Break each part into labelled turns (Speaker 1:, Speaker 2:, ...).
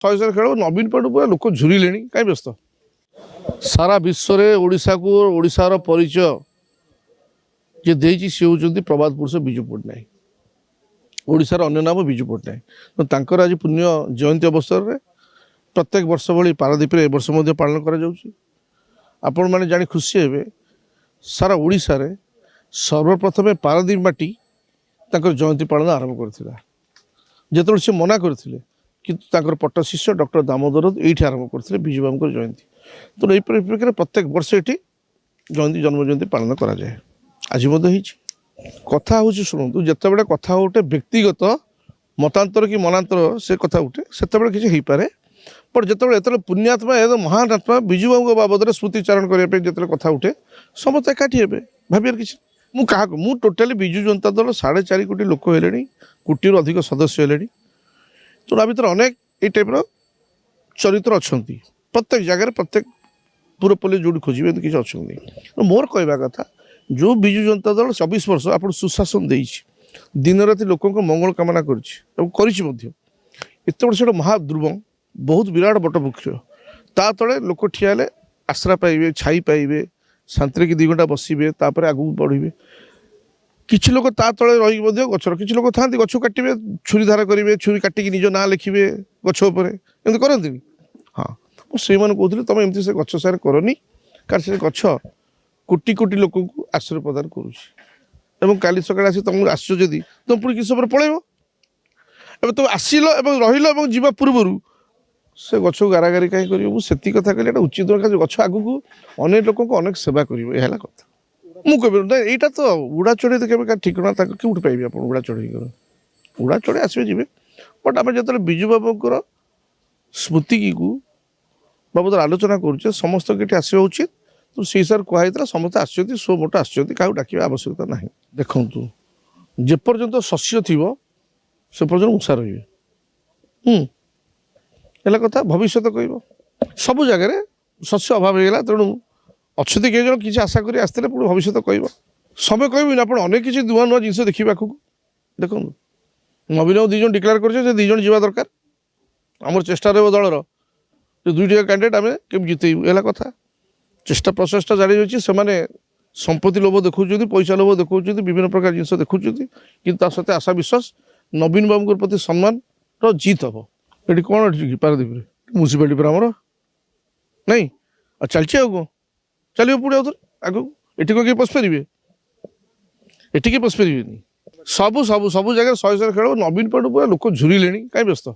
Speaker 1: ଶହେ ଖେଳ ନବୀନ ପଟ୍ଟନାୟକ ପୁରା ଲୋକ ଝୁରିଲେଣି କାହିଁ ବ୍ୟସ୍ତ ସାରା ବିଶ୍ୱରେ ଓଡ଼ିଶାକୁ ଓଡ଼ିଶାର ପରିଚୟ ଯେ ଦେଇଛି ସେ ହେଉଛନ୍ତି ପ୍ରବାଦ ପୁରୁଷ ବିଜୁ ପଟ୍ଟନାୟକ ଓଡ଼ିଶାର ଅନ୍ୟ ନାମ ବିଜୁ ପଟ୍ଟନାୟକ ତ ତାଙ୍କର ଆଜି ପୁଣ୍ୟ ଜୟନ୍ତୀ ଅବସରରେ ପ୍ରତ୍ୟେକ ବର୍ଷ ଭଳି ପାରାଦୀପରେ ଏ ବର୍ଷ ମଧ୍ୟ ପାଳନ କରାଯାଉଛି ଆପଣମାନେ ଜାଣି ଖୁସି ହେବେ ସାରା ଓଡ଼ିଶାରେ ସର୍ବପ୍ରଥମେ ପାରାଦୀପ ମାଟି ତାଙ୍କର ଜୟନ୍ତୀ ପାଳନ ଆରମ୍ଭ କରିଥିଲା ଯେତେବେଳେ ସେ ମନା କରିଥିଲେ କିନ୍ତୁ ତାଙ୍କର ପଟ୍ଟ ଶିଷ୍ୟ ଡକ୍ଟର ଦାମୋଦର ଏଇଠି ଆରମ୍ଭ କରିଥିଲେ ବିଜୁବାବୁଙ୍କର ଜୟନ୍ତୀ ତେଣୁ ଏହି ପରିପ୍ରେକ୍ଷୀରେ ପ୍ରତ୍ୟେକ ବର୍ଷ ଏଠି ଜନ୍ମ ଜୟନ୍ତୀ ପାଳନ କରାଯାଏ ଆଜି ମଧ୍ୟ ହେଇଛି କଥା ହେଉଛି ଶୁଣନ୍ତୁ ଯେତେବେଳେ କଥା ଗୋଟେ ବ୍ୟକ୍ତିଗତ ମତାନ୍ତର କି ମନାନ୍ତର ସେ କଥା ଉଠେ ସେତେବେଳେ କିଛି ହେଇପାରେ ବଟ୍ ଯେତେବେଳେ ପୁଣ୍ୟାତ୍ମା ଏ ମହାନ ଆତ୍ମା ବିଜୁବାବୁଙ୍କ ବାବଦରେ ସ୍ମୃତିଚାରଣ କରିବା ପାଇଁ ଯେତେବେଳେ କଥା ଉଠେ ସମସ୍ତେ ଏକାଠି ହେବେ ଭାବିବାର କିଛି ମୁଁ କାହାକୁ ମୁଁ ଟୋଟାଲି ବିଜୁ ଜନତା ଦଳ 4.5 କୋଟି ଲୋକ ହେଲେଣି କୋଟିରୁ ଅଧିକ ସଦସ୍ୟ ହେଲେଣି ତେଣୁ ଆ ଭିତରେ ଅନେକ ଏଇ ଟାଇପ୍ର ଚରିତ୍ର ଅଛନ୍ତି ପ୍ରତ୍ୟେକ ଜାଗାରେ ପ୍ରତ୍ୟେକ ପୁରପଲ୍ଲୀ ଯେଉଁଠି ଖୋଜିବେ ଏମିତି କିଛି ଅଛନ୍ତି ମୋର କହିବା କଥା ଯେଉଁ ବିଜୁ ଜନତା ଦଳ 24 ବର୍ଷ ଆପଣ ସୁଶାସନ ଦେଇଛି ଦିନରାତି ଲୋକଙ୍କ ମଙ୍ଗଳ କାମନା କରିଛି ଏବଂ କରିଛି ମଧ୍ୟ ଏତେ ବଡ଼ ସେଟା ମହାଦୁର୍ବ ବହୁତ ବିରାଟ ବଟବୃକ୍ଷ ତା ତଳେ ଲୋକ ଠିଆ ହେଲେ ଆଶ୍ରା ପାଇବେ ଛାଇ ପାଇବେ ଶାନ୍ତିରେ କି 2 ଘଣ୍ଟା ବସିବେ ତାପରେ ଆଗକୁ ବଢ଼ିବେ କିଛି ଲୋକ ତା ତଳେ ରହିକି ମଧ୍ୟ ଗଛର କିଛି ଲୋକ ଥାଆନ୍ତି ଗଛ କାଟିବେ ଛୁରୀ ଧାର କରିବେ ଛୁରୀ କାଟିକି ନିଜ ନାଁ ଲେଖିବେ ଗଛ ଉପରେ ଏମିତି କରନ୍ତିନି ହଁ ମୁଁ ସେଇମାନଙ୍କୁ କହୁଥିଲି ତୁମେ ଏମିତି ସେ ଗଛ ସାରେ କରନି କାରଣ ସେ ଗଛ କୋଟି କୋଟି ଲୋକଙ୍କୁ ଆଶ୍ରୟ ପ୍ରଦାନ କରୁଛି ଏବଂ କାଲି ସକାଳେ ଆସି ତୁମକୁ ଆସିଛ ଯଦି ତୁମେ ପୁଣି କିଛି ସମୟରେ ପଳେଇବ ଏବେ ତୁମେ ଆସିଲ ଏବଂ ରହିଲ ଏବଂ ଯିବା ପୂର୍ବରୁ ସେ ଗଛକୁ ଗାରାଗାରି କାହିଁ କରିବ ମୁଁ ସେତିକି କଥା କହିଲି ଏଇଟା ଉଚିତ ଦରକାର ଗଛ ଆଗକୁ ଅନେକ ଲୋକଙ୍କୁ ଅନେକ ସେବା କରିବ ଏହା ହେଲା କଥା ମୁଁ କହିବି ନା ଏଇଟା ତ ଉଡ଼ା ଚଢ଼େଇ କେବେ କାହା ଠିକଣା ତାକୁ କେଉଁଠି ପାଇବେ ଆପଣ ଉଡ଼ା ଚଢ଼େଇଙ୍କର ଉଡ଼ା ଚଢ଼େଇ ଆସିବେ ଯିବେ ବଟ୍ ଆମେ ଯେତେବେଳେ ବିଜୁ ବାବୁଙ୍କର ସ୍ମୃତିକୁ ବାବଦରେ ଆଲୋଚନା କରୁଛେ ସମସ୍ତଙ୍କୁ ଏଠି ଆସିବା ଉଚିତ ତ ସେଇ ହିସାବରେ କୁହାଯାଇଥିଲା ସମସ୍ତେ ଆସିଛନ୍ତି ସୋ ମୋଟ ଆସିଛନ୍ତି କାହାକୁ ଡାକିବା ଆବଶ୍ୟକତା ନାହିଁ ଦେଖନ୍ତୁ ଯେପର୍ଯ୍ୟନ୍ତ ଶସ୍ୟ ଥିବ ସେ ପର୍ଯ୍ୟନ୍ତ ମୂଷା ରହିବେ ହେଲା କଥା ଭବିଷ୍ୟତ କହିବ ସବୁ ଜାଗାରେ ଶସ୍ୟ ଅଭାବ ହେଇଗଲା ତେଣୁ ଅଛନ୍ତି କେହି ଜଣ କିଛି ଆଶା କରି ଆସିଥିଲେ ପୁଣି ଭବିଷ୍ୟତ କହିବ ସମୟ କହିବିନି ଆପଣ ଅନେକ କିଛି ନୂଆ ନୂଆ ଜିନିଷ ଦେଖିବେ ଆଗକୁ ଦେଖନ୍ତୁ ନବୀନ 2 ଜଣ ଡିକ୍ଲେୟାର କରିছে ସେ 2 ଜଣ ଯିବା ଦରକାର ଆମର ଚେଷ୍ଟା ରହିବ ଦଳର ଯେ 2ଟି କ୍ୟାଣ୍ଡିଡେଟ୍ ଆମେ କେମିତି ଜିତେଇବୁ ହେଲା କଥା ଚେଷ୍ଟା ପ୍ରଚେଷ୍ଟା ଜାରି ରହିଛି ସେମାନେ ସମ୍ପତ୍ତି ଲୋଭ ଦେଖାଉଛନ୍ତି ପଇସା ଲୋଭ ଦେଖାଉଛନ୍ତି ବିଭିନ୍ନ ପ୍ରକାର ଜିନିଷ ଦେଖାଉଛନ୍ତି କିନ୍ତୁ ତା ସହିତ ଆଶା ବିଶ୍ୱାସ ନବୀନ ବାବୁଙ୍କ ପ୍ରତି ସମ୍ମାନର ଜିତ୍ ହେବ ଏଠି କ'ଣ ଏଠି ପାରାଦୀପରେ ମ୍ୟୁନିସିପାଲିଟି ପରେ ଆମର ନାଇଁ ଆଉ ଚାଲିଛି ଆଉ କ'ଣ ଚାଲିବ ପୁଣି ଆଉ ଥରେ ଆଗକୁ ଏଠି କ'ଣ କେହି ପଶିପାରିବେ ଏଠି କେହି ପଶିପାରିବେନି ସବୁ ସବୁ ସବୁ ଜାଗାରେ 100 ଖେଳ ନବୀନ ପଟ୍ଟନାୟକ ପୁରା ଲୋକ ଝୁରିଲେଣି କାହିଁ ବ୍ୟସ୍ତ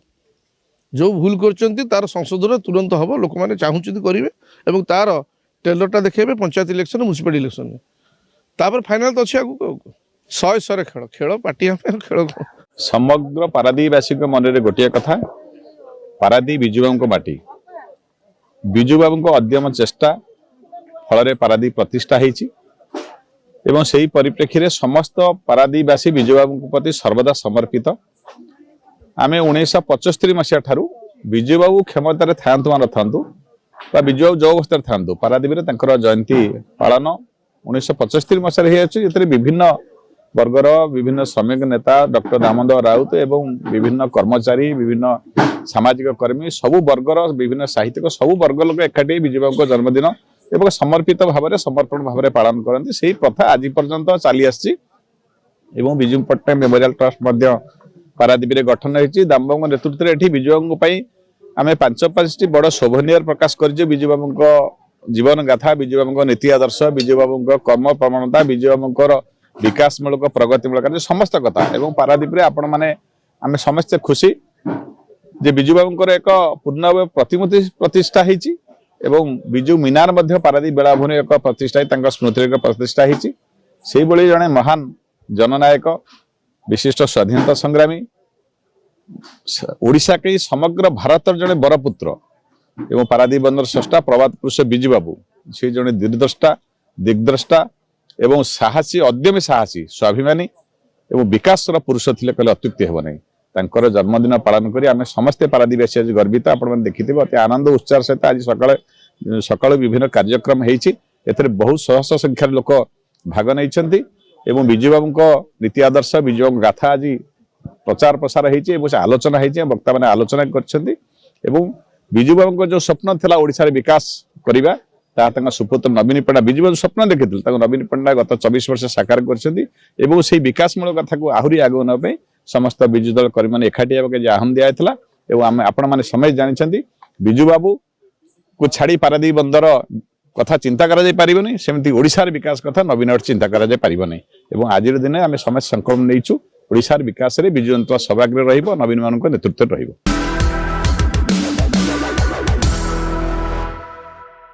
Speaker 1: ଯେଉଁ ଭୁଲ କରିଛନ୍ତି ତାର ସଂଶୋଧନ ତୁରନ୍ତ ହେବ ଲୋକମାନେ ଚାହୁଁଛନ୍ତି କରିବେ ଏବଂ ତାର ଟ୍ରେଲରଟା ଦେଖେଇବେ ପଞ୍ଚାୟତ ଇଲେକ୍ସନ ମ୍ୟୁନିସିପାଲିଟି ଇଲେକ୍ସନରେ ତାପରେ ଫାଇନାଲ ତ ଅଛି ଆଗକୁ ଆଉ 100 ଖେଳ ଖେଳ ପାର୍ଟି ଆମେ ଖେଳ କ'ଣ
Speaker 2: ସମଗ୍ର ପାରାଦୀପବାସୀଙ୍କ ମନରେ ଗୋଟିଏ କଥା ପାରାଦୀପ ବିଜୁବାବୁଙ୍କ ମାଟି ବିଜୁବାବୁଙ୍କ ଅଦ୍ୟମ ଚେଷ୍ଟା ଫଳରେ ପାରାଦୀପ ପ୍ରତିଷ୍ଠା ହେଇଛି ଏବଂ ସେହି ପରିପ୍ରେକ୍ଷୀରେ ସମସ୍ତ ପାରାଦୀପବାସୀ ବିଜୁବାବୁଙ୍କ ପ୍ରତି ସର୍ବଦା ସମର୍ପିତ ଆମେ 1975 ମସିହା ଠାରୁ ବିଜୁବାବୁ କ୍ଷମତାରେ ଥାଆନ୍ତୁ ବା ନଥାନ୍ତୁ ବା ବିଜୁବାବୁ ଯେଉଁ ଅବସ୍ଥାରେ ଥାଆନ୍ତୁ ପାରାଦୀପରେ ତାଙ୍କର ଜୟନ୍ତୀ ପାଳନ 1975 ମସିହାରେ ହେଇଅଛି ଏଥିରେ ବିଭିନ୍ନ ବର୍ଗର ବିଭିନ୍ନ ଶ୍ରମିକ ନେତା ଡକ୍ଟର ଦାମୋଦର ରାଉତ ଏବଂ ବିଭିନ୍ନ କର୍ମଚାରୀ ବିଭିନ୍ନ ସାମାଜିକ କର୍ମୀ ସବୁ ବର୍ଗର ବିଭିନ୍ନ ସାହିତ୍ୟିକ ସବୁ ବର୍ଗ ଲୋକ ଏକାଠି ବିଜୁବାବୁଙ୍କ ଜନ୍ମଦିନ ଏବଂ ସମର୍ପିତ ଭାବରେ ସମର୍ପଣ ଭାବରେ ପାଳନ କରନ୍ତି ସେହି ପ୍ରଥା ଆଜି ପର୍ଯ୍ୟନ୍ତ ଚାଲି ଆସିଛି ଏବଂ ବିଜୁ ପଟ୍ଟନାୟକ ମେମୋରିଆଲ ଟ୍ରଷ୍ଟ ମଧ୍ୟ ପାରାଦୀପରେ ଗଠନ ହୋଇଛି ଦାମବାବୁଙ୍କ ନେତୃତ୍ୱରେ ଏଠି ବିଜୁବାବୁଙ୍କ ପାଇଁ ଆମେ 5ଟି ବଡ଼ ଶୋଭନୀୟ ପ୍ରକାଶ କରିଛୁ ବିଜୁବାବୁଙ୍କ ଜୀବନ ଗାଥା ବିଜୁବାବୁଙ୍କ ନୀତି ଆଦର୍ଶ ବିଜୁବାବୁଙ୍କ କର୍ମ ପ୍ରବଣତା ବିଜୁବାବୁଙ୍କର ବିକାଶମୂଳକ ପ୍ରଗତିମୂଳକ ସମସ୍ତ କଥା ଏବଂ ପାରାଦୀପରେ ଆପଣମାନେ ଆମେ ସମସ୍ତେ ଖୁସି ଯେ ବିଜୁବାବୁଙ୍କର ଏକ ପୂର୍ଣ୍ଣ ପ୍ରତିମୂର୍ତ୍ତି ପ୍ରତିଷ୍ଠା ହେଇଛି ଏବଂ ବିଜୁ ମିନାର ମଧ୍ୟ ପାରାଦୀପ ବେଳାଭୂମି ଏକ ପ୍ରତିଷ୍ଠା ତାଙ୍କ ସ୍ମୃତିରେ ଏକ ପ୍ରତିଷ୍ଠା ହେଇଛି ସେଇଭଳି ଜଣେ ମହାନ ଜନନାୟକ ବିଶିଷ୍ଟ ସ୍ୱାଧୀନତା ସଂଗ୍ରାମୀ ଓଡ଼ିଶା କେହି ସମଗ୍ର ଭାରତର ଜଣେ ବରପୁତ୍ର ଏବଂ ପାରାଦୀପ ବନ୍ଦର ସ୍ରଷ୍ଟା ପ୍ରବାଦ ପୁରୁଷ ବିଜୁବାବୁ ସେ ଜଣେ ଦୂରଦ୍ରଷ୍ଟା ଦିଗ୍ଦ୍ରଷ୍ଟା ଏବଂ ସାହସୀ ଅଦ୍ୟମୀ ସାହସୀ ସ୍ୱାଭିମାନୀ ଏବଂ ବିକାଶର ପୁରୁଷ ଥିଲେ କହିଲେ ଅତ୍ୟୁକ୍ତି ହେବ ନାହିଁ ତାଙ୍କର ଜନ୍ମଦିନ ପାଳନ କରି ଆମେ ସମସ୍ତେ ପାରାଦୀପବାସୀ ଆଜି ଗର୍ବିତ ଆପଣମାନେ ଦେଖିଥିବେ ଅତି ଆନନ୍ଦ ଉତ୍ସାହ ସହିତ ଆଜି ସକାଳୁ ବିଭିନ୍ନ କାର୍ଯ୍ୟକ୍ରମ ହେଇଛି ଏଥିରେ ବହୁତ ଶହ ଶହ ସଂଖ୍ୟାର ଲୋକ ଭାଗ ନେଇଛନ୍ତି ଏବଂ ବିଜୁବାବୁଙ୍କ ନୀତି ଆଦର୍ଶ ବିଜୁବାବୁଙ୍କ ଗାଥା ଆଜି ପ୍ରଚାର ପ୍ରସାର ହେଇଛି ଏବଂ ଆଲୋଚନା ହେଇଛି ବକ୍ତାମାନେ ଆଲୋଚନା କରିଛନ୍ତି ଏବଂ ବିଜୁ ବାବୁଙ୍କ ଯୋଉ ସ୍ୱପ୍ନ ଥିଲା ଓଡ଼ିଶାରେ ବିକାଶ କରିବା ତାହା ତାଙ୍କ ସୁପୁତ୍ର ନବୀନ ପଣ୍ଡା ବିଜୁ ବାବୁ ସ୍ୱପ୍ନ ଦେଖିଥିଲେ ତାଙ୍କୁ ନବୀନ ପଣ୍ଡା ଗତ 24 ବର୍ଷ ସାକାର କରିଛନ୍ତି ଏବଂ ସେଇ ବିକାଶମୂଳକ କଥାକୁ ଆହୁରି ଆଗକୁ ନେବା ପାଇଁ ସମସ୍ତ ବିଜୁ ଦଳ କର୍ମୀମାନେ ଏକାଠି ହେବାକୁ ଯେ ଆହ୍ୱାନ ଦିଆଯାଇଥିଲା ଏବଂ ଆମେ ଆପଣମାନେ ସମସ୍ତେ ଜାଣିଛନ୍ତି ବିଜୁ ବାବୁ କୁ ଛାଡ଼ି ପାରାଦୀପ ବନ୍ଦର କଥା ଚିନ୍ତା କରାଯାଇ ପାରିବନି ସେମିତି ଓଡ଼ିଶାର ବିକାଶ କଥା ନବୀନ ଚିନ୍ତା କରାଯାଇ ପାରିବନି ଏବଂ ଆଜିର ଦିନେ ଆମେ ସମସ୍ତେ ସଂକଳ୍ପ ନେଇଛୁ ଓଡ଼ିଶାର ବିକାଶରେ ବିଜୁ ଜନତା ସଭାଗୃହ ରହିବ ନବୀନ ମାନଙ୍କ ନେତୃତ୍ୱରେ ରହିବ।